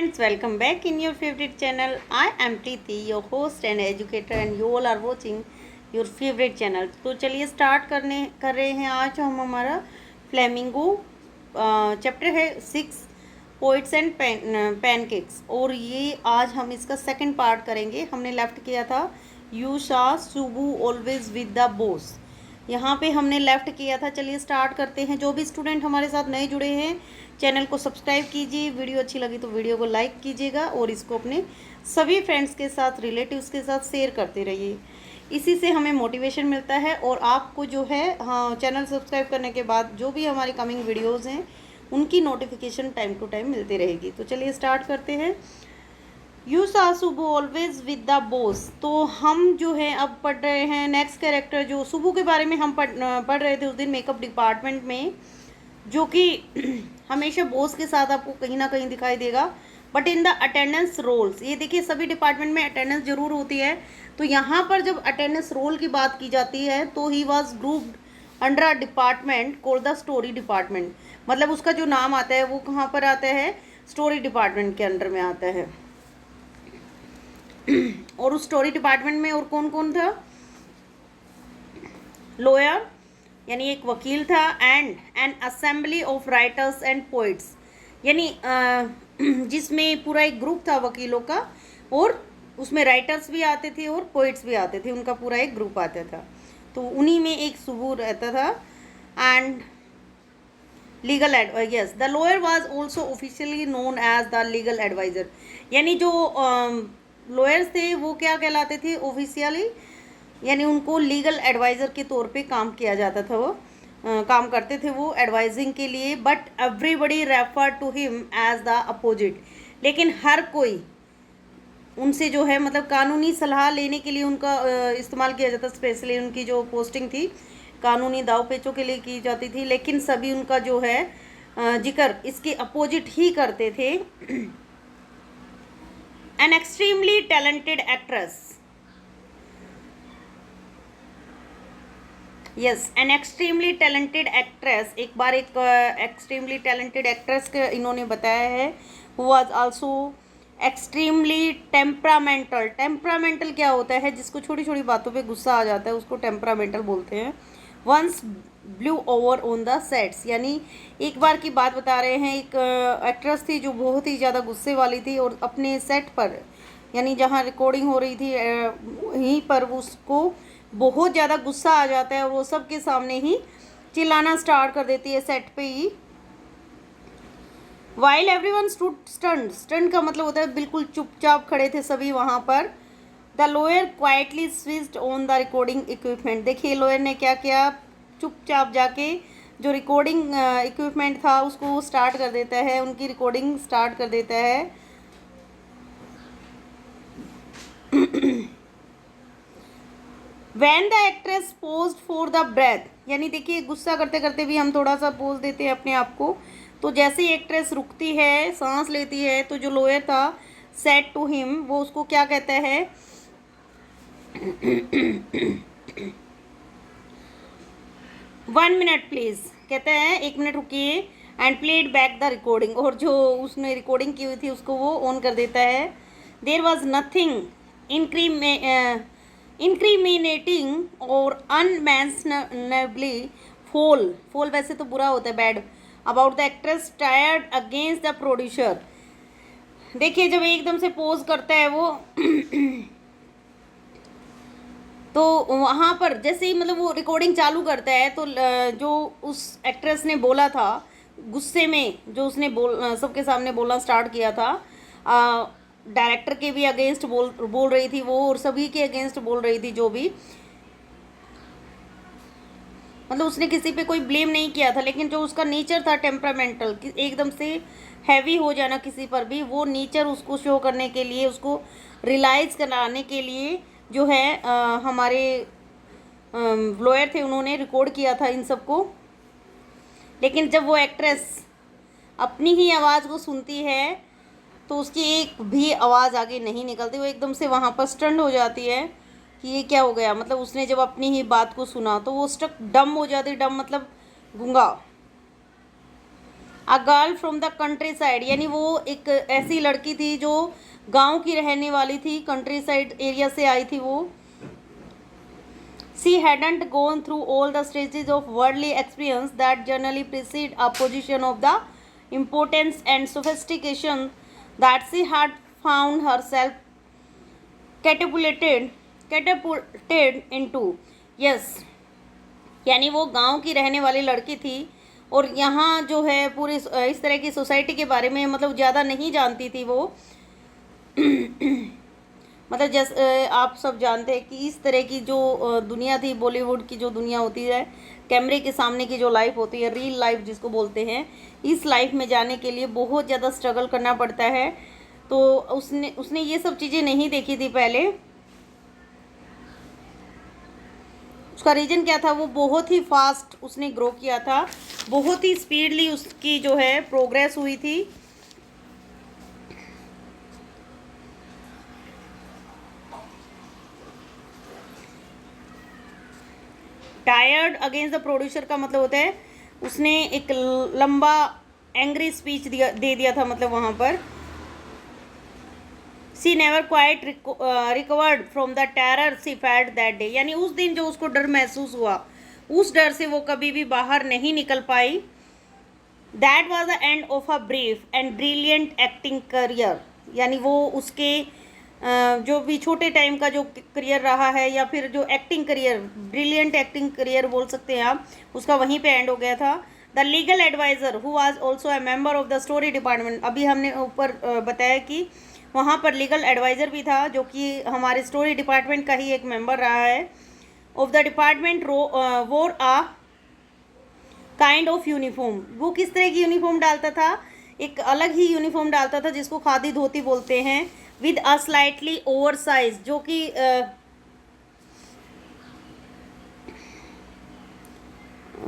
Friends, welcome back in your favorite channel. I am Preeti, your host and educator, and you all are watching your favorite channel. तो चलिए start कर रहे हैं। आज हम हमारा फ्लेमिंगो चैप्टर है 6 पोइट्स एंड पैनकेक्स, और ये आज हम इसका सेकंड पार्ट करेंगे। हमने लेफ्ट किया था यू सा Subbu always with the boss, यहाँ पे हमने लेफ्ट किया था। चलिए स्टार्ट करते हैं। जो भी स्टूडेंट हमारे साथ नए जुड़े हैं, चैनल को सब्सक्राइब कीजिए, वीडियो अच्छी लगी तो वीडियो को लाइक कीजिएगा और इसको अपने सभी फ्रेंड्स के साथ, रिलेटिव्स के साथ शेयर करते रहिए। इसी से हमें मोटिवेशन मिलता है और आपको जो है चैनल सब्सक्राइब करने के बाद जो भी हमारी कमिंग वीडियोज़ हैं उनकी नोटिफिकेशन टाइम टू टाइम मिलती रहेगी। तो चलिए स्टार्ट करते हैं। यू सा Subbu always with the boss. तो हम जो है अब पढ़ रहे हैं नेक्स्ट कैरेक्टर। जो सुबू के बारे में हम पढ़ रहे थे उस दिन मेकअप डिपार्टमेंट में, जो कि हमेशा बॉस के साथ आपको कहीं ना कहीं दिखाई देगा, but in the attendance rolls. ये देखिए सभी डिपार्टमेंट में अटेंडेंस जरूर होती है, तो यहाँ पर जब अटेंडेंस रोल की बात की जाती है तो he was grouped under a department called the story department. मतलब उसका जो नाम आता है वो कहाँ पर आता है, स्टोरी डिपार्टमेंट के अंडर में आता है। और उस स्टोरी डिपार्टमेंट में और कौन कौन था, लॉयर यानी एक वकील था, and N assembly of writers and poets, यानी जिसमें पूरा एक ग्रुप था वकीलों का, और उसमें राइटर्स भी आते थे और पोइट्स भी आते थे, उनका पूरा एक ग्रुप आता था। तो उन्हीं में एक सुबू रहता था। And legal yes, the lawyer was also officially known as the legal adviser, यानी जो लॉयर्स थे वो क्या कहलाते थे ऑफिशियली, यानी उनको लीगल एडवाइज़र के तौर पे काम किया जाता था। वो काम करते थे वो एडवाइजिंग के लिए, but everybody refer to him as the opposite. लेकिन हर कोई उनसे जो है मतलब कानूनी सलाह लेने के लिए उनका इस्तेमाल किया जाता, स्पेशली उनकी जो पोस्टिंग थी कानूनी दाव पेचों के लिए की जाती थी, लेकिन सभी उनका जो है जिक्र इसके अपोजिट ही करते थे। An extremely talented actress, yes, an extremely talented actress. एक बार एक एक्सट्रीमली टैलेंटेड एक्ट्रेस के इन्होंने बताया है, who was also extremely temperamental. Temperamental क्या होता है, जिसको छोटी छोटी बातों पे गुस्सा आ जाता है उसको टेम्परामेंटल बोलते हैं। Once blew over on the sets, यानी एक बार की बात बता रहे हैं, एक एक्ट्रेस थी जो बहुत ही ज़्यादा गुस्से वाली थी, और अपने सेट पर यानी जहाँ रिकॉर्डिंग हो रही थी वहीं पर उसको बहुत ज़्यादा गुस्सा आ जाता है और वो सबके सामने ही चिल्लाना स्टार्ट कर देती है सेट पे ही। While everyone stood stunned, stunned का मतलब होता है बिल्कुल चुपचाप खड़े थे सभी वहाँ पर। The lawyer quietly switched on the recording equipment. देखिए लॉयर ने क्या किया, चुपचाप जाके जो रिकॉर्डिंग इक्विपमेंट था उसको स्टार्ट कर देता है, उनकी रिकॉर्डिंग स्टार्ट कर देता है। When the actress posed for the breath, यानी देखिए गुस्सा करते करते भी हम थोड़ा सा पोज देते हैं अपने आप को, तो जैसे ही एक्ट्रेस रुकती है, सांस लेती है, तो जो लॉयर था सेड टू हिम, वो उसको क्या कहता है, 1 मिनट प्लीज, कहते हैं 1 मिनट रुकिए, and played back the recording, और जो उसने रिकॉर्डिंग की हुई थी उसको वो ऑन कर देता है। देयर वॉज नथिंग इंक्रीमिनेटिंग और अनमेंशनेबली फोल, फोल वैसे तो बुरा होता है, bad, about the actress tired against the producer. देखिए जब एकदम से पोज करता है वो तो वहाँ पर जैसे ही मतलब वो रिकॉर्डिंग चालू करता है, तो जो उस एक्ट्रेस ने बोला था गुस्से में, जो उसने सबके सामने बोलना स्टार्ट किया था, डायरेक्टर के भी अगेंस्ट बोल रही थी वो, और सभी के अगेंस्ट बोल रही थी, जो भी मतलब उसने किसी पे कोई ब्लेम नहीं किया था, लेकिन जो उसका नेचर था टेम्परामेंटल, एकदम से हैवी हो जाना किसी पर भी, वो नेचर उसको शो करने के लिए, उसको रियलाइज़ कराने के लिए जो है हमारे लॉयर थे उन्होंने रिकॉर्ड किया था इन सबको। लेकिन जब वो एक्ट्रेस अपनी ही आवाज़ को सुनती है तो उसकी एक भी आवाज़ आगे नहीं निकलती, वो एकदम से वहाँ पर स्टंड हो जाती है कि ये क्या हो गया। मतलब उसने जब अपनी ही बात को सुना तो वो स्टक डम हो जाती, डम मतलब गूंगा। A girl from the country side, यानी वो एक ऐसी लड़की थी जो गांव की रहने वाली थी, कंट्री साइड एरिया से आई थी वो. She hadn't gone through all the stages of worldly experience that generally precede a position of the importance and sophistication that she had found herself catapulted into. Yes, यानी वो गांव की रहने वाली लड़की थी और यहाँ जो है पूरी इस तरह की सोसाइटी के बारे में मतलब ज़्यादा नहीं जानती थी वो. मतलब जैसे आप सब जानते हैं कि इस तरह की जो दुनिया थी, बॉलीवुड की जो दुनिया होती है, कैमरे के सामने की जो लाइफ होती है, रियल लाइफ जिसको बोलते हैं, इस लाइफ में जाने के लिए बहुत ज़्यादा स्ट्रगल करना पड़ता है. तो उसने ये सब चीज़ें नहीं देखी थी पहले. उसका रीज़न क्या था, वो बहुत ही फास्ट उसने ग्रो किया था, बहुत ही स्पीडली उसकी जो है प्रोग्रेस हुई थी. टायर्ड अगेंस्ट द प्रोड्यूसर का मतलब होता है उसने एक लंबा एंग्री स्पीच दे दिया था, मतलब वहाँ पर. She never quite recovered from the terror she felt that day, यानी उस दिन जो उसको डर महसूस हुआ, उस डर से वो कभी भी बाहर नहीं निकल पाई. That was the end of a brief and brilliant acting career, यानी वो उसके जो भी छोटे टाइम का जो करियर रहा है या फिर जो acting career, brilliant acting career बोल सकते हैं आप, उसका वहीं पे एंड हो गया था. The legal adviser who was also a member of the story department, अभी हमने ऊपर बताया कि वहाँ पर लीगल एडवाइज़र भी था जो कि हमारे स्टोरी डिपार्टमेंट का ही एक मेंबर रहा है. ऑफ द डिपार्टमेंट वोर आ काइंड ऑफ यूनिफॉर्म, वो किस तरह की यूनिफॉर्म डालता था, एक अलग ही यूनिफॉर्म डालता था जिसको खादी धोती बोलते हैं. With a slightly over size, जो कि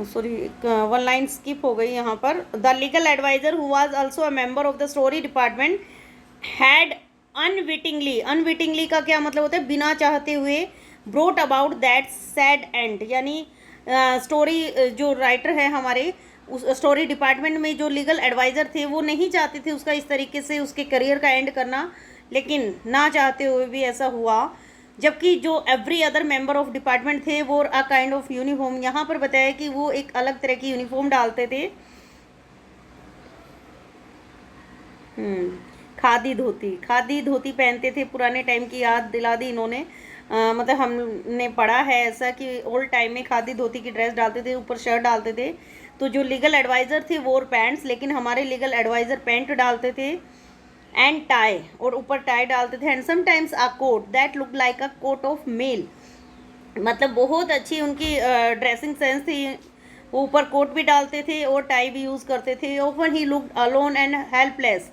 सॉरी वन लाइन स्किप हो गई यहाँ पर. The legal adviser who was also a member of the story department had unwittingly, unwittingly का क्या मतलब होता है, बिना चाहते हुए, brought about that sad end, यानी स्टोरी जो राइटर है हमारे उस स्टोरी डिपार्टमेंट में जो लीगल एडवाइज़र थे वो नहीं चाहते थे उसका इस तरीके से उसके करियर का एंड करना, लेकिन ना चाहते हुए भी ऐसा हुआ. जबकि जो every other member of department थे वो अ काइंड ऑफ यूनिफॉर्म, यहाँ पर बताया कि वो एक अलग तरह की यूनिफॉर्म डालते थे. खादी धोती, खादी धोती पहनते थे, पुराने टाइम की याद दिला दी इन्होंने. मतलब हमने पढ़ा है ऐसा कि ओल्ड टाइम में खादी धोती की ड्रेस डालते थे, ऊपर शर्ट डालते थे. तो जो लीगल एडवाइज़र थे वो पैंट्स, लेकिन हमारे लीगल एडवाइज़र पैंट डालते थे एंड टाई, और ऊपर टाई डालते थे. And sometimes a coat that look like a coat of mail, मतलब बहुत अच्छी उनकी ड्रेसिंग सेंस थी. वो ऊपर कोट भी डालते थे और टाई भी यूज़ करते थे. Often he looked alone and helpless,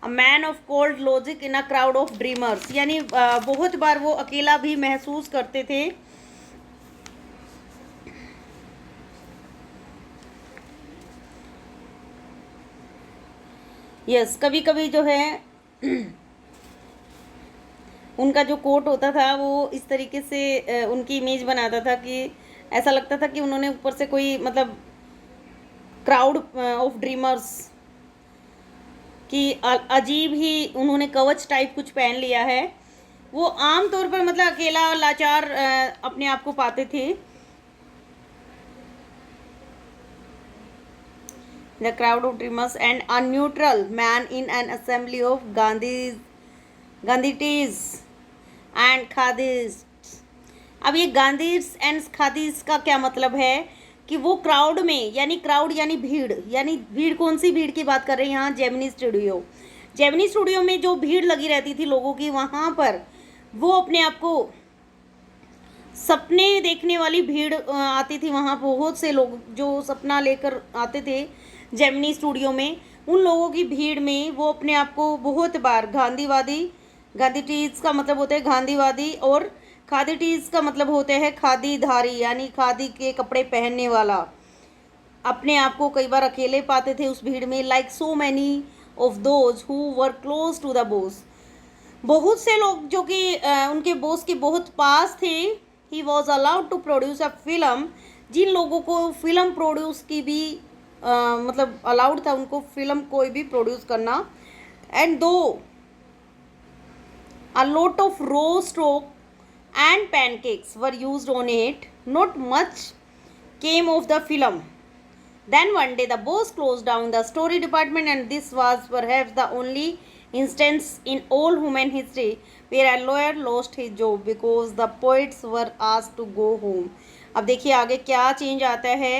a man of cold logic in a crowd of dreamers, यानी बहुत बार वो अकेला भी महसूस करते थे. यस, कभी कभी जो है उनका जो कोट होता था वो इस तरीके से उनकी इमेज बनाता था कि ऐसा लगता था कि उन्होंने ऊपर से कोई मतलब क्राउड ऑफ ड्रीमर्स की अजीब ही उन्होंने कवच टाइप कुछ पहन लिया है. वो आम तौर पर मतलब अकेला लाचार अपने आप को पाते थे. The crowd of dreamers and a neutral man in an assembly of Gandhiites and khadis. अब ये गांधीज एंड खादीज का क्या मतलब है कि वो क्राउड में, यानी क्राउड यानी भीड़, यानी भीड़ कौन सी भीड़ की बात कर रहे हैं यहाँ, जेमिनी स्टूडियो. जेमिनी स्टूडियो में जो भीड़ लगी रहती थी लोगों की, वहाँ पर वो अपने आप को सपने देखने वाली भीड़ आती थी. वहाँ बहुत से लोग जो सपना लेकर आते थे जेमिनी स्टूडियो में, उन लोगों की भीड़ में वो अपने आप को बहुत बार गांधीवादी, गांधीटीज का मतलब होता है गांधीवादी, और खादीटीज का मतलब होते हैं खादीधारी, यानी खादी के कपड़े पहनने वाला, अपने आप को कई बार अकेले पाते थे उस भीड़ में. Like so many of those who were close to the boss, बहुत से लोग जो कि उनके बॉस के बहुत पास थे. He was allowed to produce a film, जिन लोगों को फिल्म प्रोड्यूस की भी मतलब अलाउड था उनको फिल्म कोई भी प्रोड्यूस करना। एंड दो a lot of roast and pancakes were used on it, not much came of the film. Then one day the boss closed down the story department, and this was perhaps the only instance in all human history where a lawyer lost his job because the poets were asked to go home. अब देखिए आगे क्या change आता है।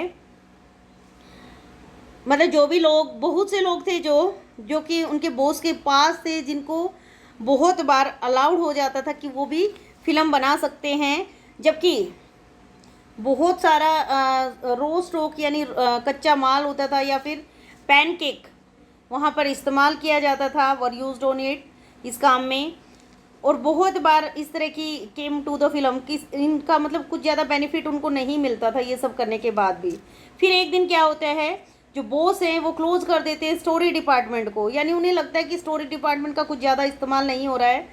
मतलब जो भी लोग, बहुत से लोग थे जो कि उनके बॉस के पास थे, जिनको बहुत बार अलाउड हो जाता था कि वो भी फिल्म बना सकते हैं, जबकि बहुत सारा रोस्ट रोक यानी कच्चा माल होता था या फिर पैनकेक वहाँ पर इस्तेमाल किया जाता था, वर यूज्ड ऑन इट, इस काम में। और बहुत बार इस तरह की केम टू द फिल्म कि इनका मतलब कुछ ज़्यादा बेनिफिट उनको नहीं मिलता था ये सब करने के बाद भी। फिर एक दिन क्या होता है, जो बॉस हैं वो क्लोज कर देते हैं स्टोरी डिपार्टमेंट को, यानी उन्हें लगता है कि स्टोरी डिपार्टमेंट का कुछ ज़्यादा इस्तेमाल नहीं हो रहा है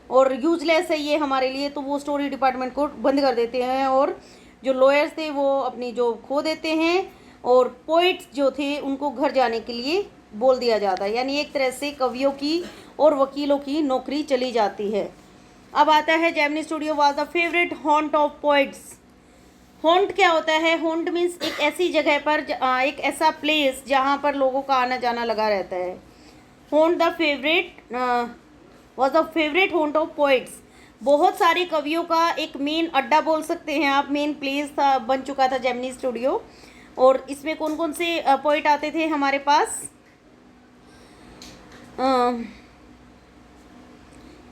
और यूजलेस है ये हमारे लिए, तो वो स्टोरी डिपार्टमेंट को बंद कर देते हैं और जो लॉयर्स थे वो अपनी जॉब खो देते हैं और पोइट्स जो थे उनको घर जाने के लिए बोल दिया जाता है, यानी एक तरह से कवियों की और वकीलों की नौकरी चली जाती है। अब आता है Gemini studio was the favourite haunt of poets. Haunt क्या होता है? हॉन्ट मीन्स एक ऐसी जगह पर, एक ऐसा प्लेस जहाँ पर लोगों का आना जाना लगा रहता है। Haunt the favourite was the favourite haunt of poets, बहुत सारे कवियों का एक मेन अड्डा बोल सकते हैं आप, मेन प्लेस था, बन चुका था जेमिनी स्टूडियो। और इसमें कौन कौन से पोइट आते थे हमारे पास?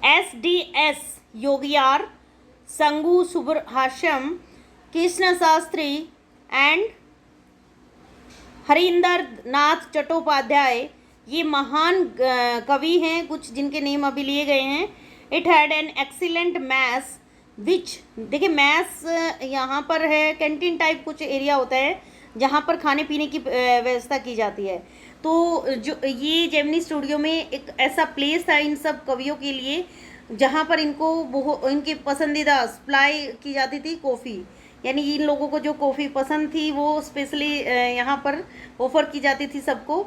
S.D.S. योगियार, संगू सुब्रहाश्यम, कृष्ण शास्त्री एंड हरिंदर नाथ चट्टोपाध्याय, ये महान कवि हैं, कुछ जिनके नेम अभी लिए गए हैं। It had an excellent mess which, देखिए मैस यहाँ पर है कैंटीन टाइप कुछ एरिया होता है जहाँ पर खाने पीने की व्यवस्था की जाती है। तो जो ये जेमिनी स्टूडियो में एक ऐसा प्लेस था इन सब कवियों के लिए जहाँ पर इनको इनकी पसंदीदा सप्लाई की जाती थी कॉफ़ी, यानी इन लोगों को जो कॉफ़ी पसंद थी वो स्पेशली यहाँ पर ऑफ़र की जाती थी, सबको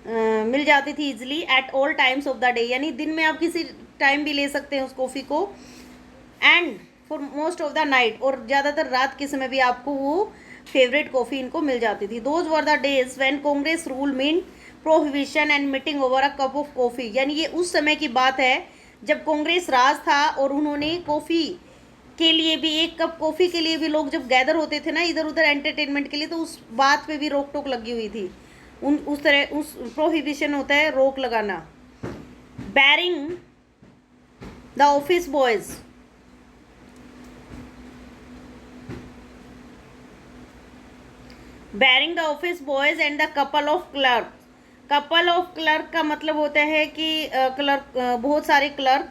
मिल जाती थी easily at all times of the day, यानी दिन में आप किसी टाइम भी ले सकते हैं उस कॉफ़ी को। And for most of the night, और ज़्यादातर रात के समय भी आपको वो फेवरेट कॉफ़ी इनको मिल जाती थी। Those were the days when Congress rule mean prohibition and meeting over a cup of coffee, यानी ये उस समय की बात है जब कांग्रेस राज था और उन्होंने कॉफ़ी के लिए भी, एक कप कॉफ़ी के लिए भी लोग जब गैदर होते थे ना इधर उधर एंटरटेनमेंट के लिए, तो उस बात पे भी रोक टोक लगी हुई थी। उस तरह उस प्रोहिबिशन होता है रोक लगाना। Bearing the office boys, bearing the office boys and the couple of clerk. Couple of clerk का मतलब होता है कि क्लर्क, बहुत सारे क्लर्क,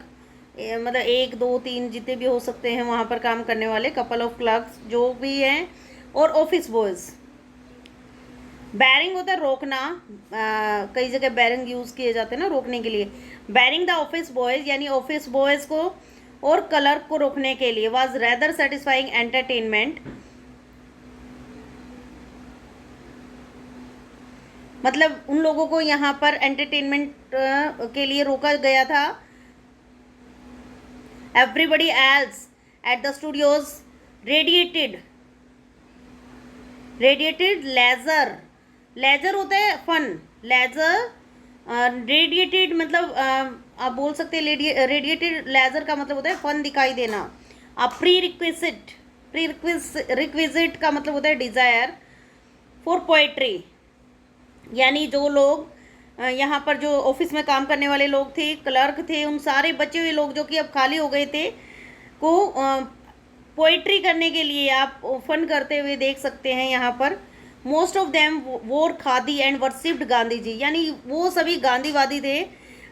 मतलब एक दो तीन जितने भी हो सकते हैं वहाँ पर काम करने वाले, कपल ऑफ क्लर्क्स जो भी हैं, और ऑफिस बॉयज़। बैरिंग होता है रोकना, कई जगह बैरिंग यूज़ किए जाते हैं ना रोकने के लिए। बैरिंग द ऑफिस बॉयज़ यानी ऑफिस बॉयज़ को और क्लर्क को रोकने के लिए। वाज रेदर सेटिस्फाइंग एंटरटेनमेंट, मतलब उन लोगों को यहाँ पर एंटरटेनमेंट के लिए रोका गया था। Everybody else at the studios radiated leisure, leisure होता है फन, लेजर, रेडिएटेड मतलब आप बोल सकते हैं रेडिएटेड लेजर का मतलब होता है फन, दिखाई देना। प्री रिक्विजिट का मतलब होता है डिज़ायर फॉर पोएट्री, यानी जो लोग यहाँ पर जो ऑफिस में काम करने वाले लोग थे, क्लर्क थे, उन सारे बचे हुए लोग जो कि अब खाली हो गए थे को पोइट्री करने के लिए आप फन करते हुए देख सकते हैं यहाँ पर। मोस्ट ऑफ देम वोर खादी एंड वर्शिप्ड गांधी जी, यानी वो सभी गांधीवादी थे,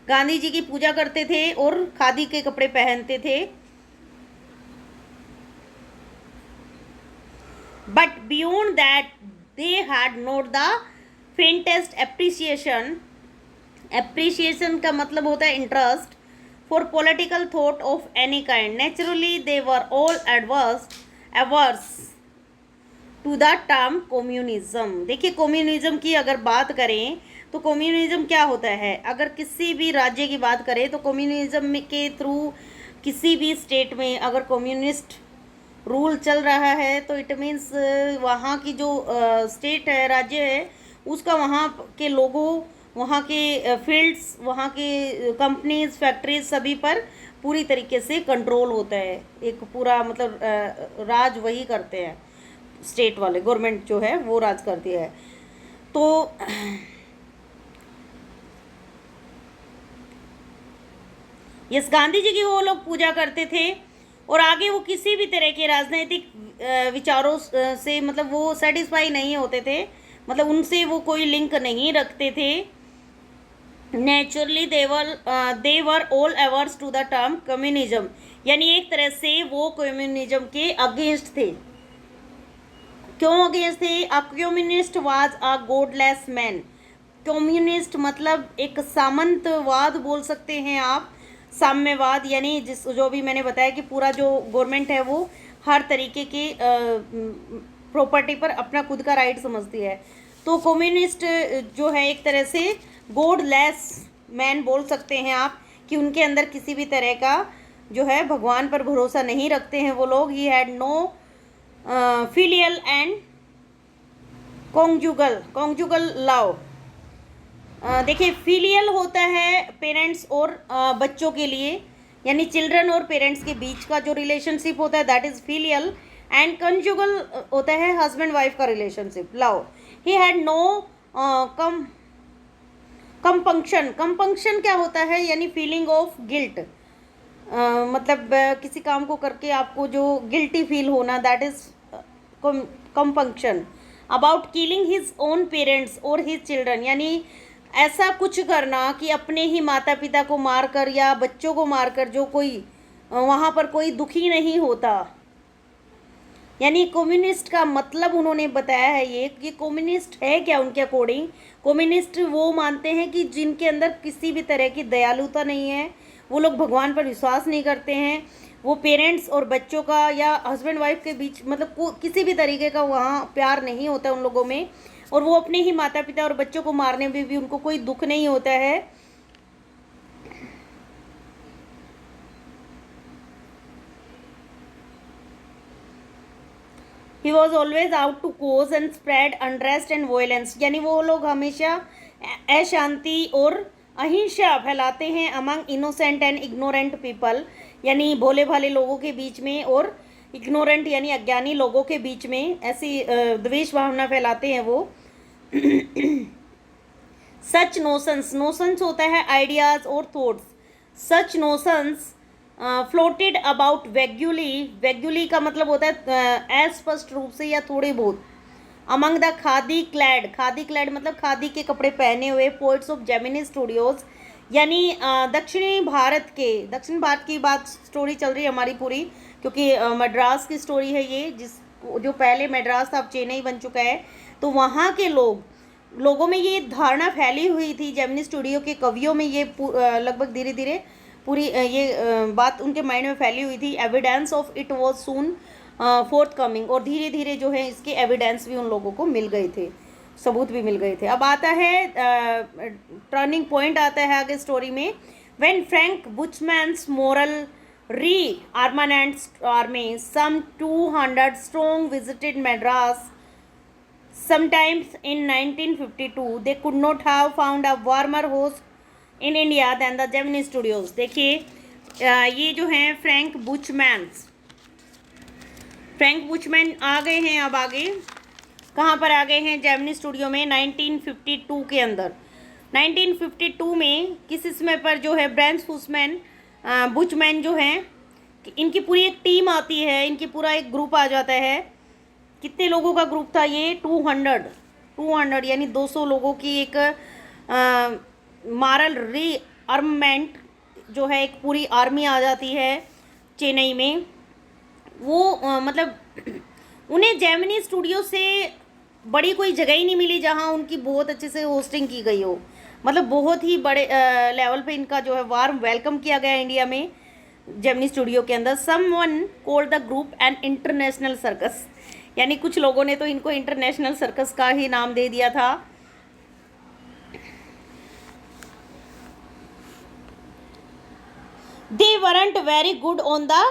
गांधी जी की पूजा करते थे और खादी के कपड़े पहनते थे। But beyond that they had not the faintest appreciation, appreciation का मतलब होता है interest, for political thought of any kind. Naturally they were all averse to the term communism. देखिए कम्युनिज्म की अगर बात करें तो कम्युनिज्म क्या होता है, अगर किसी भी राज्य की बात करें तो कम्युनिज्म के थ्रू किसी भी स्टेट में अगर कम्युनिस्ट रूल चल रहा है तो इट मीन्स वहाँ की जो स्टेट है, राज्य है, उसका वहाँ के लोगों, वहाँ के फील्ड्स, वहाँ के कंपनीज, फैक्ट्रीज सभी पर पूरी तरीके से कंट्रोल होता है। एक पूरा मतलब राज वही करते हैं, स्टेट वाले गवर्नमेंट जो है वो राज करती है। तो यस, गांधी जी की वो लोग पूजा करते थे और आगे वो किसी भी तरह के राजनीतिक विचारों से मतलब वो सेटिस्फाई नहीं होते थे, मतलब उनसे वो कोई लिंक नहीं रखते थे। Naturally they were all averse to the term communism, यानी एक तरह से वो कम्युनिज्म के अगेंस्ट थे। क्यों अगेंस्ट थे? A communist was a godless man. Communist मतलब एक सामंतवाद बोल सकते हैं आप, साम्यवाद, यानी जिस जो भी मैंने बताया कि पूरा जो गवर्नमेंट है वो हर तरीके के प्रॉपर्टी पर अपना खुद का राइट समझती है। तो कम्युनिस्ट जो है एक तरह से गॉडलेस मैन बोल सकते हैं आप, कि उनके अंदर किसी भी तरह का जो है भगवान पर भरोसा नहीं रखते हैं वो लोग। He had no filial and conjugal love. देखिए फिलियल होता है पेरेंट्स और बच्चों के लिए, यानी चिल्ड्रन और पेरेंट्स के बीच का जो रिलेशनशिप होता है that is filial, and conjugal होता है हस्बैंड वाइफ का relationship, love. He had no compunction क्या होता है, यानी फीलिंग ऑफ गिल्ट, मतलब किसी काम को करके आपको जो गिल्टी फील होना, that is compunction. About killing his own parents और हिज चिल्ड्रन, यानी ऐसा कुछ करना कि अपने ही माता पिता को मारकर या बच्चों को मारकर जो कोई वहाँ पर कोई दुखी नहीं होता। यानी कम्युनिस्ट का मतलब उन्होंने बताया है ये कि कम्युनिस्ट है क्या उनके अकॉर्डिंग। कम्युनिस्ट वो मानते हैं कि जिनके अंदर किसी भी तरह की दयालुता नहीं है, वो लोग भगवान पर विश्वास नहीं करते हैं, वो पेरेंट्स और बच्चों का या हस्बैंड वाइफ के बीच मतलब किसी भी तरीके का वहाँ प्यार नहीं होता उन लोगों में, और वो अपने ही माता पिता और बच्चों को मारने में भी उनको कोई दुख नहीं होता है। He was always out to cause and spread unrest and violence, यानी वो लोग हमेशा अशांति और अहिंसा फैलाते हैं among innocent and ignorant people, यानी भोले भाले लोगों के बीच में, और इग्नोरेंट यानी अज्ञानी लोगों के बीच में ऐसी द्वेष भावना फैलाते हैं वो। सच नोशंस होता है आइडियाज और thoughts, such notions floated about vaguely का मतलब होता है अस्पष्ट रूप से या थोड़े बहुत, अमंग द खादी क्लैड मतलब खादी के कपड़े पहने हुए पोइट्स ऑफ जेमिनी स्टूडियोज, यानी दक्षिण भारत की बात स्टोरी चल रही है हमारी पूरी, क्योंकि मद्रास की स्टोरी है ये, जो पहले मद्रास था अब चेन्नई बन चुका है। तो वहाँ के लोगों में ये धारणा फैली हुई थी, जेमिनी स्टूडियो के कवियों में ये लगभग धीरे धीरे पूरी ये बात उनके माइंड में फैली हुई थी। Evidence of it was soon fourth coming, और धीरे धीरे जो है इसके एविडेंस भी उन लोगों को मिल गए थे, सबूत भी मिल गए थे। अब आता है टर्निंग पॉइंट आता है आगे स्टोरी में। When Frank Buchman's moral rearmament army, some 200 strong, visited Madras sometimes in 1952. They could not have found a warmer host in India than the Gemini Studios. देखिए ये जो हैं फ्रैंक बुचमैन आ गए हैं। अब आगे कहाँ पर आ गए हैं? जेमिनी स्टूडियो में 1952 के अंदर। 1952 में किस समय पर जो है ब्रांस बुचमैन जो हैं, इनकी पूरी एक टीम आती है, इनकी पूरा एक ग्रुप आ जाता है। कितने लोगों का ग्रुप था ये? 200 यानी 200 लोगों की एक मारल रीआर्ममेंट जो है, एक पूरी आर्मी आ जाती है चेन्नई में। वो मतलब उन्हें जेमिनी स्टूडियो से बड़ी कोई जगह ही नहीं मिली जहाँ उनकी बहुत अच्छे से होस्टिंग की गई हो, मतलब बहुत ही बड़े लेवल पे इनका जो है वार्म वेलकम किया गया इंडिया में जेमिनी स्टूडियो के अंदर। Someone called the group an international circus, यानी कुछ लोगों ने तो इनको इंटरनेशनल सर्कस का ही नाम दे दिया था। They weren't very good on the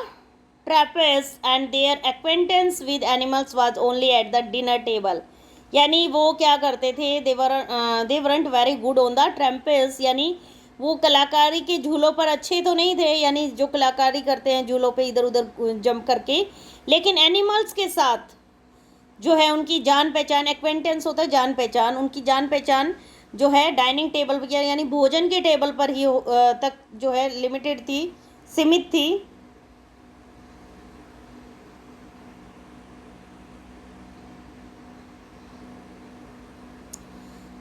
trapeze and their acquaintance with animals was only at the dinner table। यानी वो क्या करते थे, they weren't very good on the trapeze, यानी वो कलाकारी के झूलों पर अच्छे तो नहीं थे, यानी जो कलाकारी करते हैं झूलों पे इधर उधर जंप करके, लेकिन एनिमल्स के साथ जो है उनकी जान पहचान, एक्वेंटेंस होता है जान पहचान, उनकी जान पहचान जो है डाइनिंग टेबल पर यानी भोजन के टेबल पर ही तक जो है लिमिटेड थी, सीमित थी।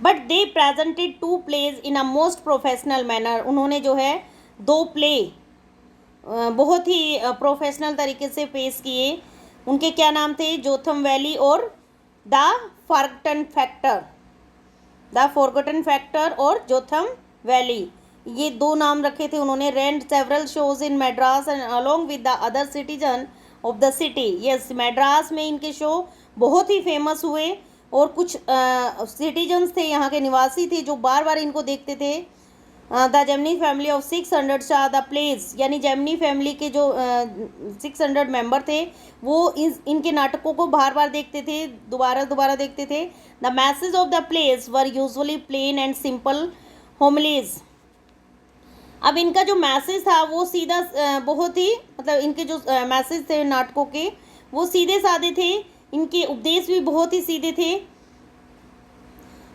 But they presented 2 plays in a most professional manner. उन्होंने जो है 2 प्ले बहुत ही प्रोफेशनल तरीके से पेश किए। उनके क्या नाम थे, जोथम वैली और the forgotten factor, the forgotten factor और जोथम वैली, ये 2 नाम रखे थे उन्होंने। Rent several shows in Madras and along with the other citizen of the city. Yes, Madras में इनके शो बहुत ही फेमस हुए और कुछ सिटीजन्स थे, यहाँ के निवासी थे जो बार बार इनको देखते थे। The Gemini family of 600 Shah the place, यानी जेमनी फैमिली के जो 600 मेंबर थे वो इनके नाटकों को बार बार देखते थे, दोबारा दोबारा देखते थे। The message of the place were usually plain and simple homilies. अब इनका जो मैसेज था वो सीधा बहुत ही मतलब इनके जो मैसेज थे नाटकों के वो सीधे साधे थे, इनके उपदेश भी बहुत ही सीधे थे।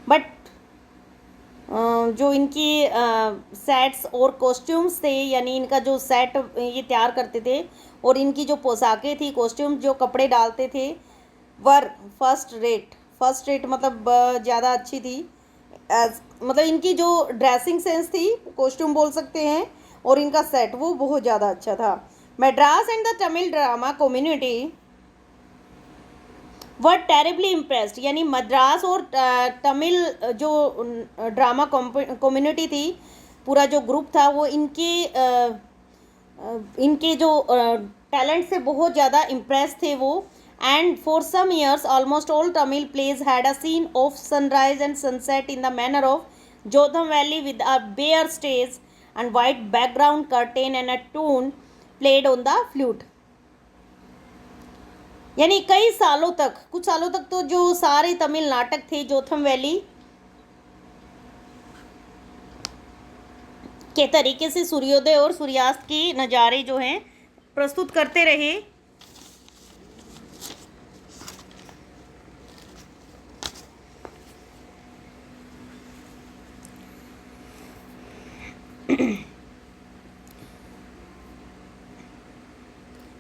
बट जो इनकी सेट्स और कॉस्ट्यूम्स थे, यानी इनका जो सेट ये तैयार करते थे और इनकी जो पोशाकें थी, कॉस्ट्यूम्स जो कपड़े डालते थे, वर फर्स्ट रेट मतलब ज़्यादा अच्छी थी। मतलब इनकी जो ड्रेसिंग सेंस थी, कॉस्ट्यूम बोल सकते हैं, और इनका सेट वो बहुत ज़्यादा अच्छा था। Madras and the Tamil drama community were terribly impressed, यानी मद्रास और तमिल जो ड्रामा कम्युनिटी थी, पूरा जो ग्रुप था वो इनके जो टैलेंट से बहुत ज़्यादा इम्प्रेस थे वो। And for some years almost all Tamil plays had a scene of sunrise and sunset in the manner of Jotham valley with a bare stage and white background curtain and a tune played on the flute. यानी कई सालों तक, कुछ सालों तक तो जो सारे तमिल नाटक थे जोथम वैली के तरीके से सूर्योदय और सूर्यास्त के नज़ारे जो हैं प्रस्तुत करते रहे।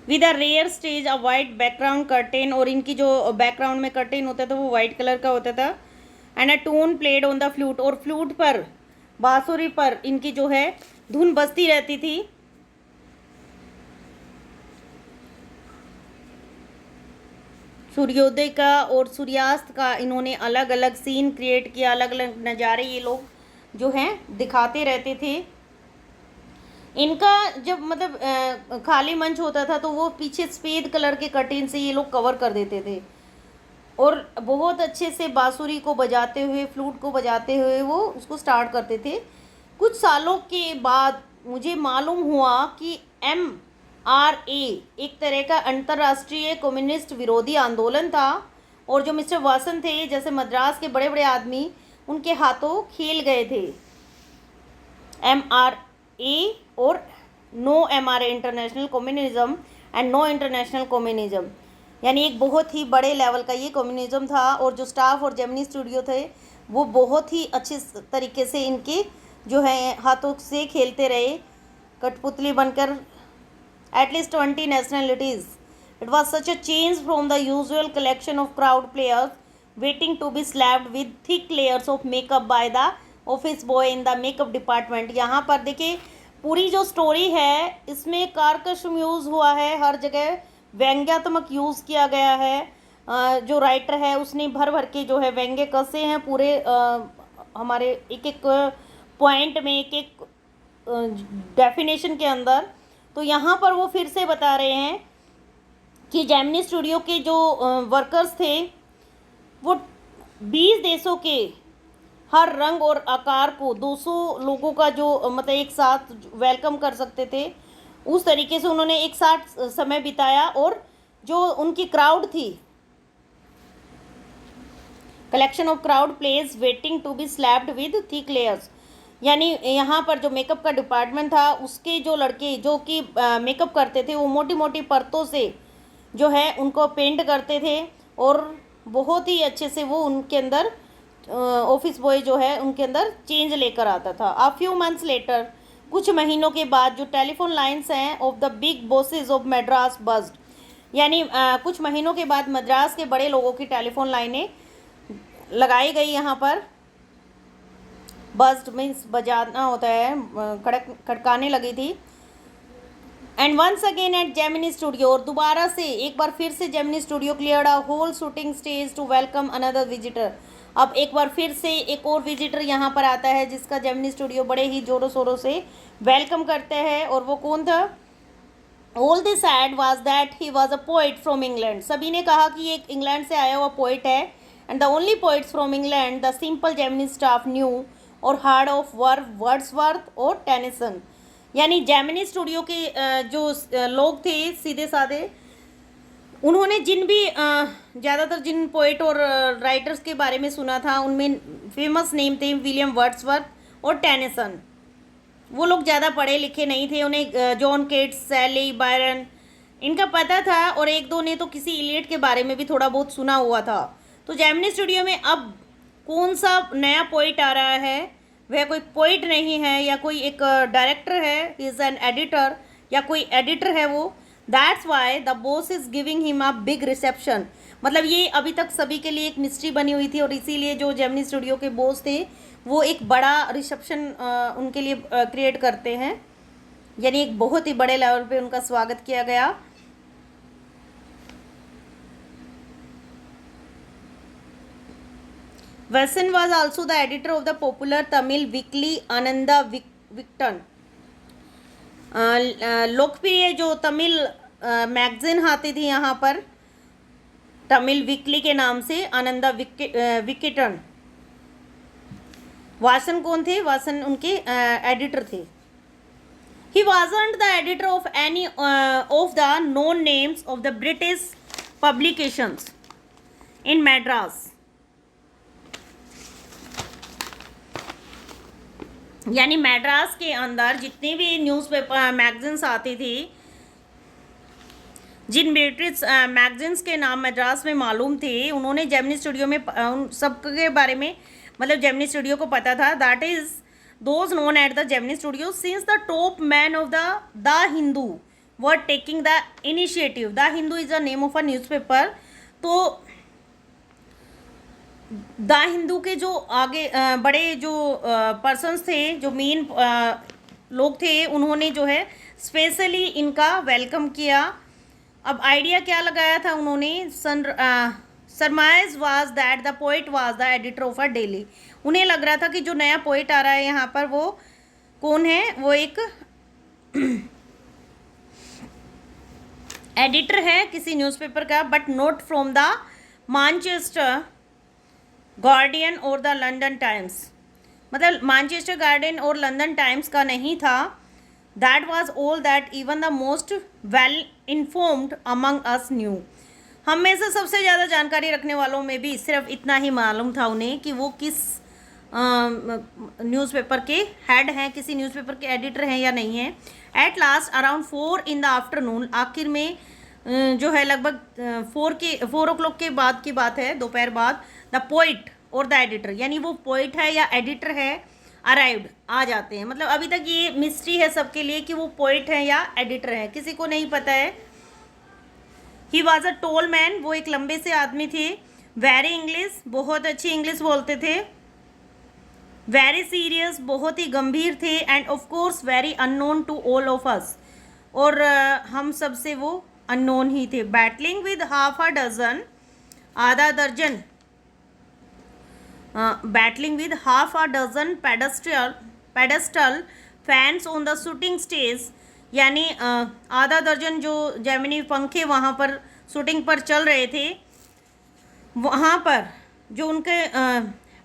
With a rare stage a white background curtain, और इनकी जो बैकग्राउंड में कर्टेन होता था वो वाइट कलर का होता था। And a tune played on the flute, और फ्लूट पर, बांसुरी पर इनकी जो है धुन बजती रहती थी। सूर्योदय का और सूर्यास्त का इन्होंने अलग अलग सीन क्रिएट किया, अलग अलग नज़ारे ये लोग जो हैं दिखाते रहते थे। इनका जब मतलब खाली मंच होता था तो वो पीछे सफ़ेद कलर के कर्टेन से ये लोग कवर कर देते थे और बहुत अच्छे से बांसुरी को बजाते हुए, फ्लूट को बजाते हुए वो उसको स्टार्ट करते थे। कुछ सालों के बाद मुझे मालूम हुआ कि MRA एक तरह का अंतर्राष्ट्रीय कम्युनिस्ट विरोधी आंदोलन था और जो मिस्टर वासन थे, जैसे मद्रास के बड़े बड़े आदमी, उनके हाथों खेल गए थे। MRA और no MRA, international communism and no international communism, यानी एक बहुत ही बड़े लेवल का ये कम्युनिज्म था। और जो स्टाफ और जेमिनी स्टूडियो थे वो बहुत ही अच्छे तरीके से इनके जो है हाथों से खेलते रहे, कठपुतली बनकर at least 20 nationalities. It was such a change from the usual collection of crowd players waiting to be slapped with thick layers of makeup by the office boy in the makeup department। यहाँ पर देखिए पूरी जो story है इसमें कारकश use हुआ है, हर जगह व्यंग्यात्मक यूज़ किया गया है। जो राइटर है उसने भर भर के जो है व्यंग्य कसे हैं पूरे हमारे एक एक पॉइंट में, एक एक डेफिनेशन के अंदर। तो यहाँ पर वो फिर से बता रहे हैं कि जेमिनी स्टूडियो के जो वर्कर्स थे वो 20 देशों के हर रंग और आकार को 200 लोगों का जो मतलब एक साथ वेलकम कर सकते थे, उस तरीके से उन्होंने एक साथ समय बिताया। और जो उनकी क्राउड थी, collection of crowd places waiting to be slapped with thick layers, यानी यहाँ पर जो मेकअप का डिपार्टमेंट था उसके जो लड़के जो कि मेकअप करते थे वो मोटी मोटी परतों से जो है उनको पेंट करते थे और बहुत ही अच्छे से वो उनके अंदर ऑफिस बॉय जो है उनके अंदर चेंज लेकर आता था। अ फ्यू मंथ्स लेटर, कुछ महीनों के बाद, जो टेलीफोन लाइंस हैं of the big bosses of Madras buzzed, यानी कुछ महीनों के बाद मद्रास के बड़े लोगों की टेलीफोन लाइनें लगाई गई यहाँ पर। बज्ड मीन्स बजाना होता है, खड़काने लगी थी। And once again at Gemini Studio, और दोबारा से एक बार फिर से Gemini Studio cleared a whole shooting stage to welcome another visitor. अब एक बार फिर से एक और विजिटर यहाँ पर आता है जिसका जेमिनी स्टूडियो बड़े ही जोरों शोरों से वेलकम करते हैं। और वो कौन था? All this add was that he was a poet from England. सभी ने कहा कि ये एक इंग्लैंड से आया हुआ पोइट है। And the only poets from England the simple Gemini staff new और हार्ड ऑफ वर्ड्सवर्थ और टेनिसन, यानी जेमिनी स्टूडियो के जो लोग थे सीधे साधे, उन्होंने जिन भी ज़्यादातर जिन पोइट और राइटर्स के बारे में सुना था उनमें फेमस नेम थे विलियम वर्ड्सवर्थ और टेनिसन। वो लोग ज़्यादा पढ़े लिखे नहीं थे, उन्हें जॉन केट्स, सैली, बायरन इनका पता था, और एक दो ने तो किसी इलियट के बारे में भी थोड़ा बहुत सुना हुआ था। तो जेमिनी स्टूडियो में अब कौन सा नया पोइट आ रहा है? वह कोई पोइट नहीं है या कोई एक डायरेक्टर है, ही इज़ एन एडिटर या कोई एडिटर है वो। That's why the boss is giving him a big reception. मतलब ये अभी तक सभी के लिए एक मिस्ट्री बनी हुई थी, और इसीलिए जो जेमिनी स्टूडियो के बॉस थे वो एक बड़ा रिसेप्शन उनके लिए क्रिएट करते हैं, यानी एक बहुत ही बड़े लेवल पे उनका स्वागत किया गया। Vasan was also the editor of the popular Tamil weekly Ananda Viktan। लोकप्रिय जो तमिल मैगजीन आती थी यहाँ पर तमिल वीकली के नाम से, आनंदा विकेटन। वासन कौन थे? वासन उनके एडिटर थे। He wasn't the editor of any of the known names of the British publications in Madras, यानी मैड्रास के अंदर जितनी भी न्यूज़पेपर मैगजीन्स आती थी, जिन ब्रिटिश मैगजीन्स के नाम मद्रास में मालूम थे, उन्होंने जेमिनी स्टूडियो में उन सब के बारे में मतलब जेमिनी स्टूडियो को पता था। That is those known at the Gemini studio since the top man of the Hindu were taking the initiative. The Hindu is the name of a newspaper. तो द हिंदू के जो आगे बड़े जो पर्सन्स थे, जो मेन लोग थे, उन्होंने जो है स्पेशली इनका वेलकम किया। अब आइडिया क्या लगाया था उन्होंने? सरमाइज was that the poet was the editor of a daily. उन्हें लग रहा था कि जो नया पोइट आ रहा है यहाँ पर वो कौन है? वो एक एडिटर है किसी न्यूज़पेपर का, but not from the Manchester guardian और द लंदन टाइम्स। मतलब मैनचेस्टर गार्डियन और लंदन टाइम्स का नहीं था। That was all that even the most well informed among us new. हम में से सबसे ज़्यादा जानकारी रखने वालों में भी सिर्फ इतना ही मालूम था उन्हें कि वो किस न्यूज़पेपर के हेड हैं, किसी न्यूज़पेपर के एडिटर हैं या नहीं हैं। At last around 4 in the afternoon, आखिर में जो है लगभग 4 o'clock के बाद की बात है, दोपहर बाद, द पोइट और द एडिटर, यानी वो पोइट है या एडिटर है, अराइव्ड, आ जाते हैं। मतलब अभी तक ये मिस्ट्री है सबके लिए कि वो पोइट है या एडिटर है, किसी को नहीं पता है। He was a tall man, वो एक लंबे से आदमी थे। वेरी इंग्लिश, बहुत अच्छी इंग्लिश बोलते थे। वेरी सीरियस, बहुत ही गंभीर थे। And of course very unknown to all of us, और हम सब से वो अननोन ही थे। Battling with half a dozen, आधा दर्जन, battling with half a dozen pedestal fans on the shooting stage, यानी आधा दर्जन जो जेमिनी पंखे वहाँ पर शूटिंग पर चल रहे थे, वहाँ पर जो उनके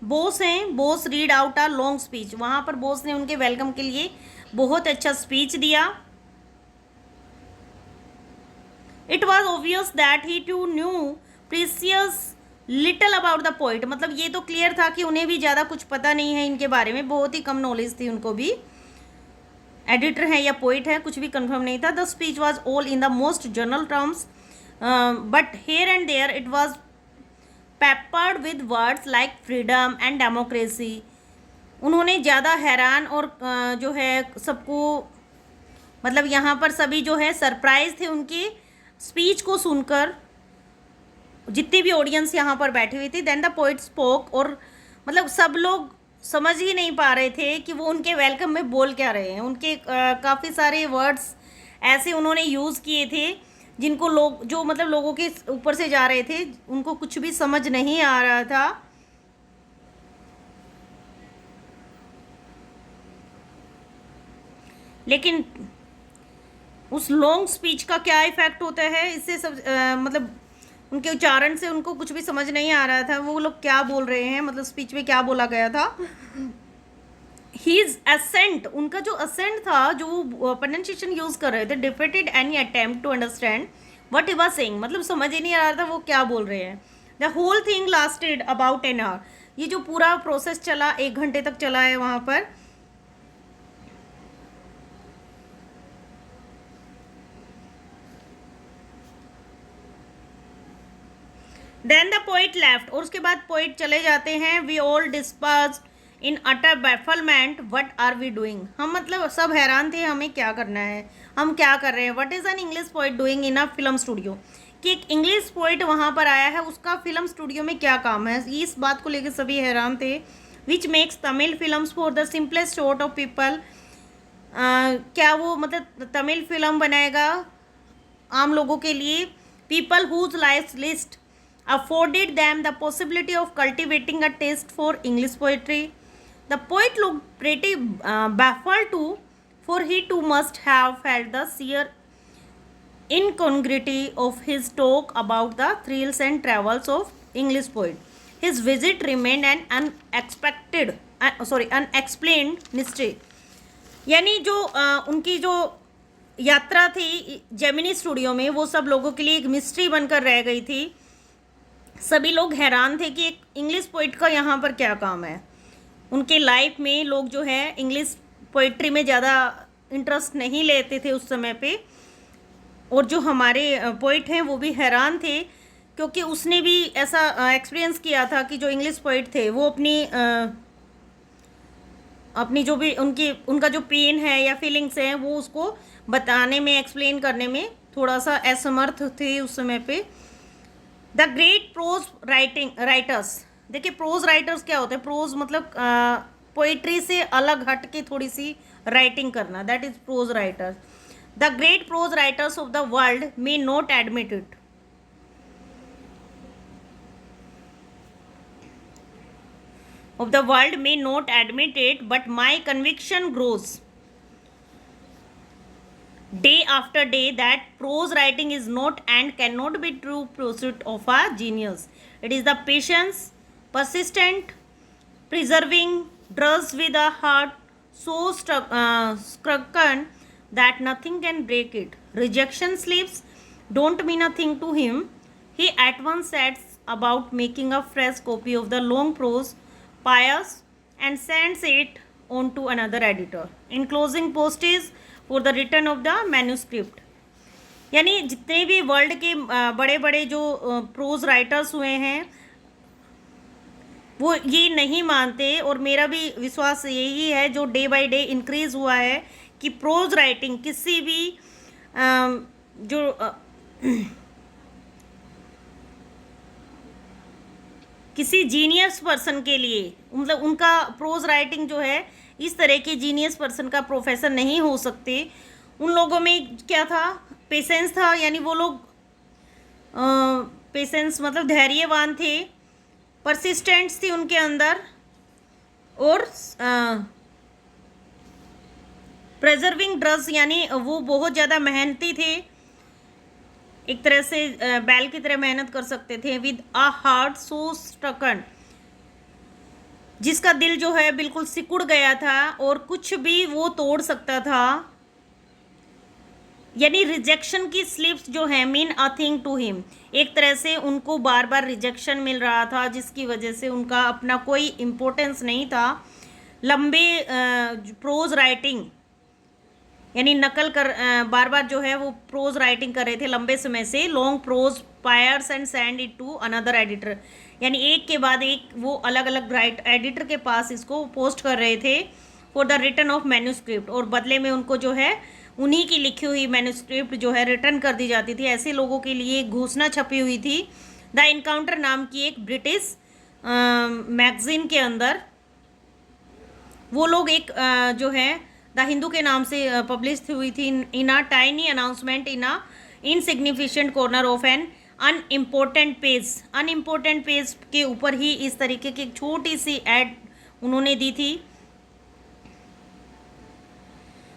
बॉस हैं, boss read out a long speech. वहाँ पर बॉस ने उनके वेलकम के लिए बहुत अच्छा स्पीच दिया। It was obvious that he too knew precious little about the poet. मतलब ये तो क्लियर था कि उन्हें भी ज़्यादा कुछ पता नहीं है इनके बारे में, बहुत ही कम नॉलेज थी उनको भी। एडिटर है या पोइट है कुछ भी कंफर्म नहीं था। The speech was all in the most general terms, but here and there it was peppered with words like freedom and democracy. उन्होंने ज़्यादा हैरान और जो है सबको, मतलब यहाँ पर सभी जो है सरप्राइज थे उनकी स्पीच को सुनकर, जितनी भी ऑडियंस यहाँ पर बैठी हुई थी। देन द पोइट स्पोक, और मतलब सब लोग समझ ही नहीं पा रहे थे कि वो उनके वेलकम में बोल क्या रहे हैं। उनके काफ़ी सारे वर्ड्स ऐसे उन्होंने यूज़ किए थे जिनको लोग, जो मतलब लोगों के ऊपर से जा रहे थे, उनको कुछ भी समझ नहीं आ रहा था। लेकिन उस लॉन्ग स्पीच का क्या इफेक्ट होता है, इससे सब मतलब उनके उच्चारण से उनको कुछ भी समझ नहीं आ रहा था वो लोग क्या बोल रहे हैं, मतलब स्पीच में क्या बोला गया था। हीज एसेंट, उनका जो एसेंट था, जो प्रोनाउंसिएशन यूज कर रहे थे, defeated any attempt to understand what he was saying. मतलब समझ ही नहीं आ रहा था वो क्या बोल रहे हैं। The whole thing lasted about an hour. ये जो पूरा प्रोसेस चला 1 घंटे तक चला है वहाँ पर। देन द पोइट लेफ्ट, और उसके बाद पोइट चले जाते हैं। We all disperse in utter bafflement, what are we doing. हम मतलब सब हैरान थे, हमें क्या करना है, हम क्या कर रहे हैं। What is an English poet doing in a film studio, कि एक इंग्लिश पोइट वहाँ पर आया है, उसका फिल्म स्टूडियो में क्या काम है। इस बात को लेकर सभी हैरान थे। Which makes Tamil films for the simplest sort of people. क्या वो मतलब तमिल फिल्म बनाएगा आम लोगों के लिए। People whose life list afforded them the possibility of cultivating a taste for English poetry. The poet looked pretty baffled too, for he too must have felt the sheer incongruity of his talk about the thrills and travels of English poet. His visit remained an unexplained mystery. यानी जो उनकी जो यात्रा थी Gemini studio में, वो सब लोगों के लिए एक मिस्ट्री बनकर रह गई थी। सभी लोग हैरान थे कि एक इंग्लिश पोइट का यहाँ पर क्या काम है। उनके लाइफ में लोग जो है इंग्लिश पोइट्री में ज़्यादा इंटरेस्ट नहीं लेते थे उस समय पे, और जो हमारे पोइट हैं वो भी हैरान थे, क्योंकि उसने भी ऐसा एक्सपीरियंस किया था कि जो इंग्लिश पोइट थे वो अपनी जो भी उनका जो पेन है या फीलिंग्स हैं वो उसको बताने में, एक्सप्लेन करने में थोड़ा सा असमर्थ थे उस समय पे। द ग्रेट प्रोज राइटर्स, देखिए प्रोज राइटर्स क्या होते हैं। प्रोज मतलब पोइट्री से अलग हट के थोड़ी सी राइटिंग करना, that is prose writers. The great prose writers of the world may not admit it, of the world may not admit it, but my conviction grows day after day that prose writing is not and cannot be true pursuit of a genius. It is the patience, persistent, preserving, drudge with a heart so strucken that nothing can break it. Rejection slips don't mean a thing to him. He at once sets about making a fresh copy of the long prose pious and sends it on to another editor, enclosing postage for the return of the manuscript. यानी जितने भी world के बड़े बड़े जो pros writers हुए हैं वो ये नहीं मानते, और मेरा भी विश्वास यही है जो डे बाय डे इंक्रीज हुआ है, कि प्रोज राइटिंग किसी भी जो किसी जीनियस पर्सन के लिए, मतलब उनका प्रोज राइटिंग जो है इस तरह के जीनियस पर्सन का प्रोफेसर नहीं हो सकते। उन लोगों में क्या था, पेशेंस था, यानी वो लोग पेशेंस मतलब धैर्यवान थे, परसिस्टेंट्स थी उनके अंदर, और प्रेजर्विंग ड्रग्स यानी वो बहुत ज़्यादा मेहनती थे, एक तरह से बैल की तरह मेहनत कर सकते थे। विद अ हार्ट सो स्ट्रकन, जिसका दिल जो है बिल्कुल सिकुड़ गया था और कुछ भी वो तोड़ सकता था। यानी रिजेक्शन की स्लिप्स जो है mean a thing to him, एक तरह से उनको बार बार रिजेक्शन मिल रहा था, जिसकी वजह से उनका अपना कोई इम्पोर्टेंस नहीं था। लंबे प्रोज राइटिंग, यानी नकल कर बार बार जो है वो प्रोज राइटिंग कर रहे थे लंबे समय से। Long prose pieces and send it to another editor, यानी एक के बाद एक वो अलग अलग राइट एडिटर के पास इसको पोस्ट कर रहे थे for the return of manuscript, और बदले में उनको जो है उन्हीं की लिखी हुई मैन्यूस्क्रिप्ट जो है रिटर्न कर दी जाती थी। ऐसे लोगों के लिए एक घोषणा छपी हुई थी द इनकाउंटर नाम की एक ब्रिटिश मैगजीन के अंदर। वो लोग एक जो है द हिंदू के नाम से पब्लिश हुई थी in a tiny announcement in an insignificant corner of an unimportant page. Unimportant page के ऊपर ही इस तरीके की एक छोटी सी एड उन्होंने दी थी।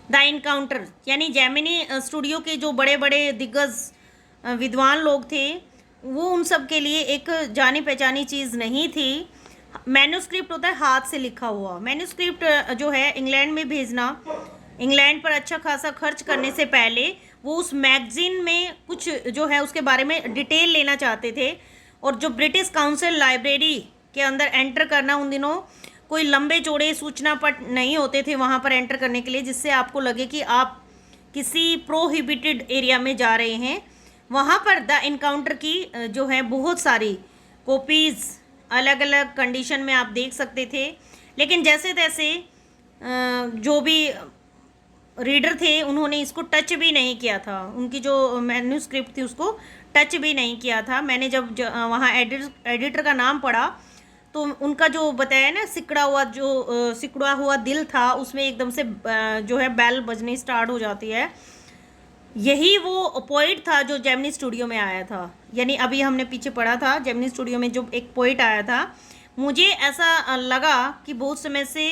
द इनकाउंटर, यानी जेमिनी स्टूडियो के जो बड़े बड़े दिग्गज विद्वान लोग थे वो उन सब के लिए एक जानी पहचानी चीज़ नहीं थी। मैन्यूस्क्रिप्ट होता है हाथ से लिखा हुआ। मैन्यूस्क्रिप्ट जो है इंग्लैंड में भेजना, इंग्लैंड पर अच्छा खासा खर्च करने से पहले वो उस मैगजीन में कुछ जो है उसके बारे में डिटेल लेना चाहते थे, और जो ब्रिटिश काउंसिल लाइब्रेरी के अंदर एंटर करना, उन दिनों कोई लंबे चौड़े सूचना पट नहीं होते थे वहाँ पर एंटर करने के लिए, जिससे आपको लगे कि आप किसी प्रोहिबिटेड एरिया में जा रहे हैं। वहाँ पर द इनकाउंटर की जो है बहुत सारी कॉपीज़ अलग अलग कंडीशन में आप देख सकते थे। लेकिन जैसे तैसे जो भी रीडर थे उन्होंने इसको टच भी नहीं किया था, उनकी जो मैन्यूस्क्रिप्ट थी उसको टच भी नहीं किया था। मैंने जब वहाँ एडिटर का नाम पढ़ा तो उनका जो बताया ना सिकुड़ा हुआ दिल था, उसमें एकदम से जो है बेल बजनी स्टार्ट हो जाती है। यही वो पोइट था जो जेमिनी स्टूडियो में आया था। यानी अभी हमने पीछे पढ़ा था जेमिनी स्टूडियो में जो एक पोइट आया था। मुझे ऐसा लगा कि बहुत समय से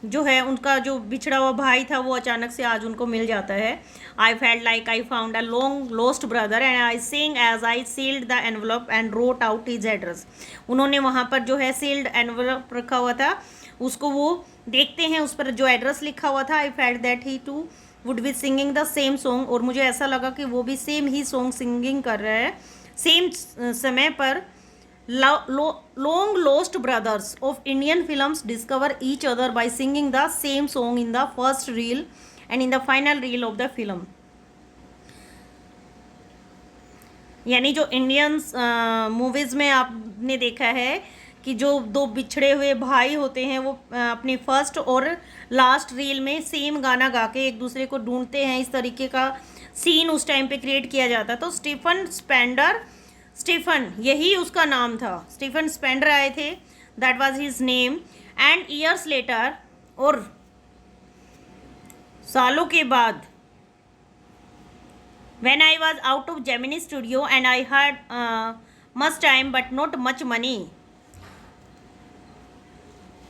जो है उनका जो बिछड़ा हुआ भाई था वो अचानक से आज उनको मिल जाता है। I felt like I found a long lost brother and I sing as I sealed the envelope and wrote out his address. उन्होंने वहाँ पर जो है सील्ड एनवलप रखा हुआ था, उसको वो देखते हैं, उस पर जो एड्रेस लिखा हुआ था। I felt that he too would be singing the same song, और मुझे ऐसा लगा कि वो भी सेम ही सॉन्ग सिंगिंग कर रहा है। सेम समय पर long lost brothers of Indian films discover each other by singing the same song in the first reel and in the final reel of the film। यानी जो इंडियंस मूवीज़ में आपने देखा है कि जो दो बिछड़े हुए भाई होते हैं वो अपनी फर्स्ट और लास्ट रील में सेम गाना गा के एक दूसरे को ढूंढते हैं, इस तरीके का सीन उस टाइम पे क्रिएट किया जाता। तो स्टीफन यही उसका नाम था। स्टीफन स्पेंडर आए थे, that was his name. And years later, और सालों के बाद, when I was out of Gemini studio and I had much time but not much money.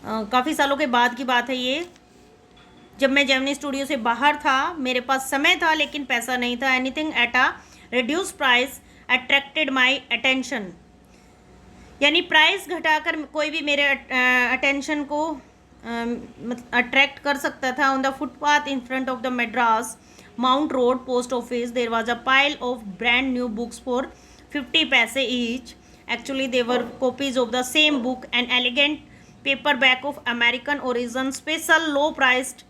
काफ़ी सालों के बाद की बात है ये, जब मैं जेमिनी स्टूडियो से बाहर था, मेरे पास समय था लेकिन पैसा नहीं था। Anything at a reduce price attracted my attention, यानी प्राइस घटाकर कोई भी मेरे अटेंशन को अट्रैक्ट कर सकता था। On the footpath in front of the Madras Mount Road post office there was a pile of brand new books for 50 paise each. Actually they were copies of the same book, an elegant paperback of American origin, special low priced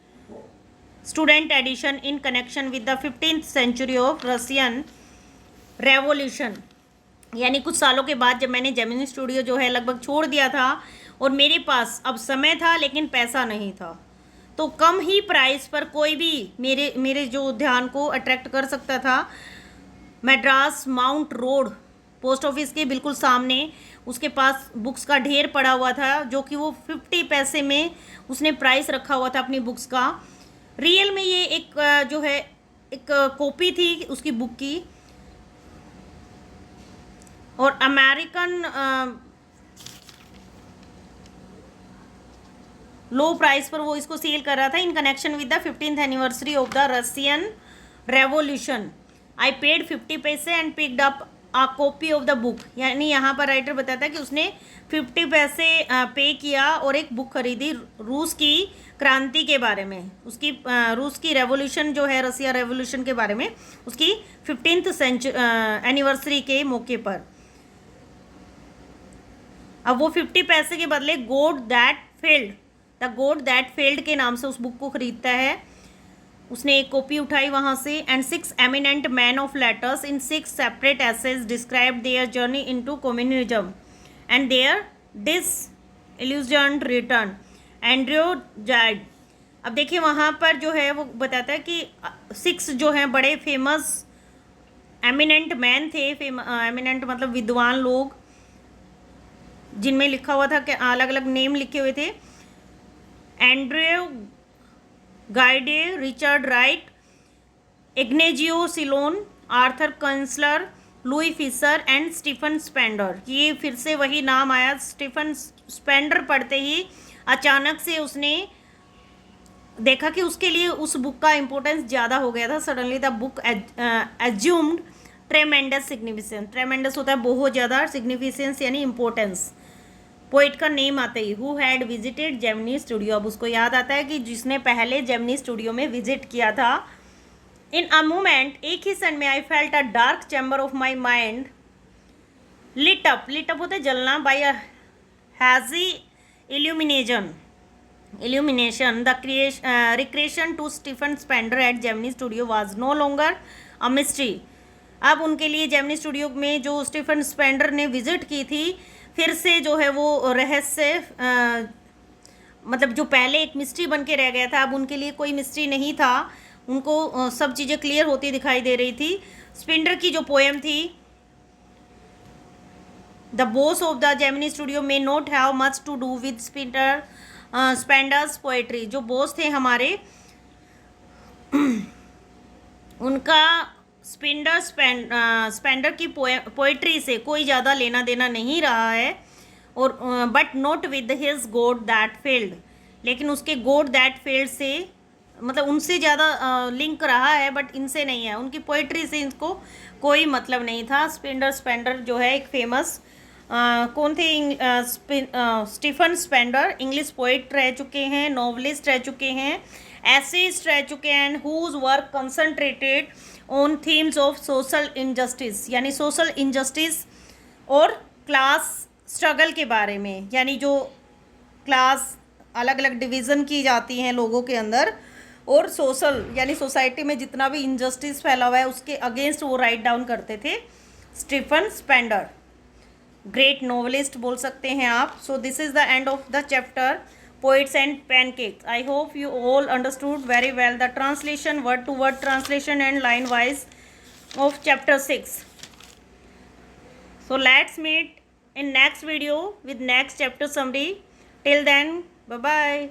student edition in connection with the 15th century of Russian Revolution। यानी कुछ सालों के बाद जब मैंने Gemini studio जो है लगभग छोड़ दिया था और मेरे पास अब समय था लेकिन पैसा नहीं था, तो कम ही प्राइस पर कोई भी मेरे जो ध्यान को अट्रैक्ट कर सकता था। मद्रास माउंट रोड पोस्ट ऑफिस के बिल्कुल सामने उसके पास बुक्स का ढेर पड़ा हुआ था, जो कि वो 50 पैसे में उसने प्राइस रखा हुआ था अपनी बुक्स का। रियल में ये एक जो है एक कॉपी थी उसकी बुक की, और अमेरिकन लो प्राइस पर वो इसको सेल कर रहा था in connection with the 15th anniversary of the Russian revolution. I paid 50 पैसे and picked up a copy of the book. यानी यहाँ पर राइटर बताता है कि उसने 50 पैसे पे किया और एक बुक खरीदी रूस की क्रांति के बारे में, उसकी रूस की रेवोल्यूशन जो है, रसिया रेवोल्यूशन के बारे में, उसकी 15th एनिवर्सरी के मौके पर। अब वो 50 पैसे के बदले God that failed, the God that failed के नाम से उस बुक को खरीदता है। उसने एक कॉपी उठाई वहाँ से। And 6 eminent man of letters in 6 separate essays describe their journey into communism and their disillusioned return. Andrew Gide. अब देखिए वहाँ पर जो है वो बताता है कि 6 जो हैं बड़े फेमस एमिनेंट मैन थे, एमिनेंट मतलब विद्वान लोग, जिनमें लिखा हुआ था कि अलग अलग नेम लिखे हुए थे। Andrew Gide, Richard Wright, Ignazio Silone, Arthur Koestler, Louis Fischer and Stephen Spender. ये फिर से वही नाम आया। स्टीफन स्पेंडर पढ़ते ही अचानक से उसने देखा कि उसके लिए उस बुक का इम्पोर्टेंस ज़्यादा हो गया था। Suddenly the book assumed ट्रेमेंडस significance. ट्रेमेंडस होता है बहुत ज़्यादा, सिग्निफिकेंस यानी इम्पोर्टेंस। पोइट का नेम आते he who had visited Gemini studio. अब उसको याद आता है कि जिसने पहले जेमिनी स्टूडियो में विजिट किया था। इन अ मोमेंट, एक ही सन में, I felt a dark chamber of my mind lit up. Lit up होता है जलना, by a hazy illumination. The recreation to Stephen Spender at Gemini Studio was no longer a mystery. अब उनके लिए जेमिनी स्टूडियो में जो Stephen Spender ने visit की थी, फिर से जो है वो रहस्य, मतलब जो पहले एक मिस्ट्री बन के रह गया था, अब उनके लिए कोई मिस्ट्री नहीं था। उनको सब चीज़ें क्लियर होती दिखाई दे रही थी। स्पेंडर की जो पोएम थी, the boss of the Gemini Studio may not have much to do with Spender's poetry. जो बॉस थे हमारे, उनका स्पेंडर की पोएट्री से कोई ज़्यादा लेना देना नहीं रहा है। और but not with his God that failed. लेकिन उसके गॉड दैट फेल्ड से, मतलब उनसे ज़्यादा लिंक रहा है, बट इनसे नहीं है। उनकी पोएट्री से इनको कोई मतलब नहीं था। स्पेंडर जो है एक फेमस कौन थे, स्टीफन स्पेंडर इंग्लिश पोइट रह चुके हैं, नॉवलिस्ट रह चुके हैं, एसेइस्ट रह चुके हैं, and whose work concentrated on themes of social injustice, यानी सोशल इनजस्टिस और क्लास स्ट्रगल के बारे में। यानी जो क्लास अलग अलग डिवीज़न की जाती हैं लोगों के अंदर, और सोशल यानी सोसाइटी में जितना भी इनजस्टिस फैला हुआ है उसके अगेंस्ट वो राइट डाउन करते थे। स्टीफन स्पेंडर ग्रेट नॉवलिस्ट बोल सकते हैं आप। So this is the end of the chapter poets and pancakes. I hope you all understood very well the translation, word to word translation and line wise of chapter 6. So let's meet in next video with next chapter summary. Till then, bye bye.